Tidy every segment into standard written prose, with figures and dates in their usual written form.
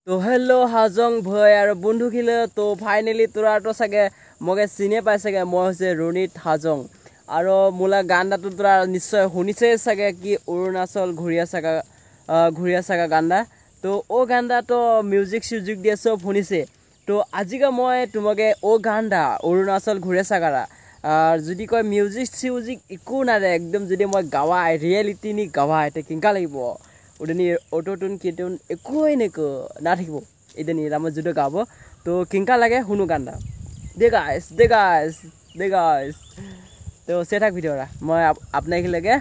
তো হেল্লো হাজং ভয় আৰু বন্ধুখিলে তো ফাইনেলি তোৰাটো চাগে মগে চিনে পাই চাগে মই হৈছে ৰণিত হাজং আৰু মোলা গানদাটো তোৰা নিশ্চয় শুনিছে চাগে কি অৰুণাচল ঘূৰিয়া চাগা গানদা তো ও গানদা তো মিউজিক সুযোগ দিয়ে সব শুনিছে তো আজিকা মই তোমাকে ও গানদা অৰুণাচল ঘূৰিয়া চাগাৰা যদি কয় মিউজিক একো নাৰে একদম যদি মই গাৱা ৰিয়েলিটি নি গাৱা এটা কিংকা লাগিব उदनी ऑटोट्यून कीटून एकोई नेको ना থাকিব इदनी राम जुदो गाबो तो किंका लागे हुनु गानदा दे गाइस तो सेठाक भिडिओरा मैं आपनाक लगे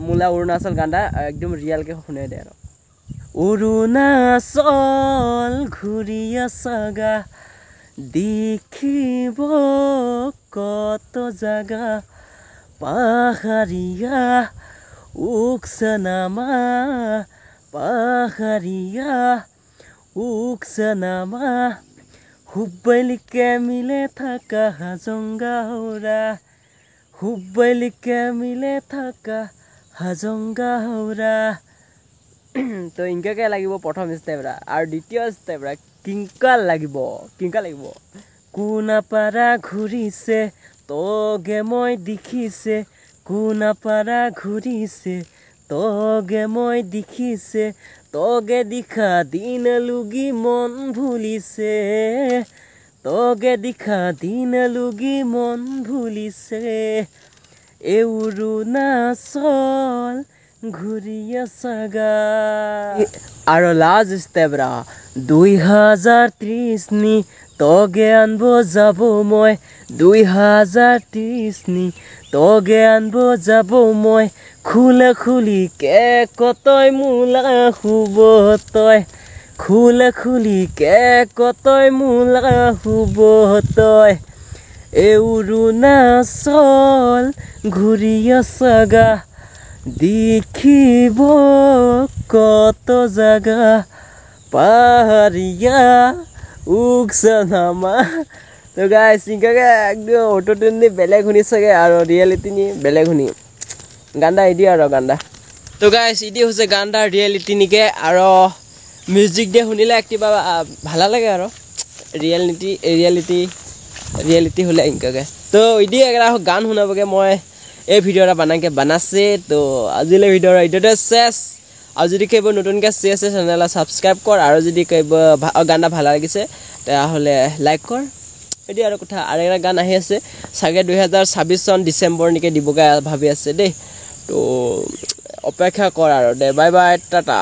मुला अरुणाचल गानदा एकदम रियल के सुने दे अरुणाचल घुरिया सागा देखिबो कत जागा पाहारिया उक्सनामा पाहारिया उक्सनामा हुब्बैलिके मिले थाका हाजंगाहौरा हुब्बैलिके मिले थाका हाजंगाहौरा तो इनके क्या लागिबो प्रथम स्टेपरा और द्वितीय स्टेपरा किंका लागिबो कुनापारा घुरिसे तोगे মই দেখিছে कुनापारा घुरिसे तोगे মই দেখিছে तोगे दिखा दिन लुगी मन भूलिसे तोगे दिखा दिन लुगी मन भूलिसे अरुणाचल घुरिया सागा और लास्ट स्टेपरा 2030 नि तोगे आनबो जाबो মই 2030 नि तोगे आनबो जाबो মই खुला खुली के कतय मुला हुब तय खुला खुली के कतय मुला हुब तय अरुणाचल घुरिया सागा देखिब कत जागा पाहारिया उक्सनामा तो गाइस इनका एकदम ऑटोट्यून नि बेलेग हुनि सके आरो रियलिटी नि बेलेग हुनि गांदा इडी आरो गांदा तो गाइस इडी होसे गांदा रियलिटी निके आरो म्यूजिक दे हुनिले एक्टिव भाला लागे आरो रियलिटी होले इनका तो इडी एकरा गान हुनाबगे মই এই ভিডিওটা বানাছে তো আজিলে ভিডিওৰ ইটোতে শেষ আৰু যদি কেব নতুনকে সিএসএ চ্যানেল সাবস্ক্ৰাইব কৰ আৰু যদি কেব গানা ভাল লাগিছে তাহলে লাইক কৰ এডি আৰু কথা আৰু এটা গান আহি আছে সাগে 2026 সন ডিসেম্বৰ নিকে দিবগা ভাবি আছে দে তো অপেক্ষা কৰ আৰু দে বাই বাই টাটা।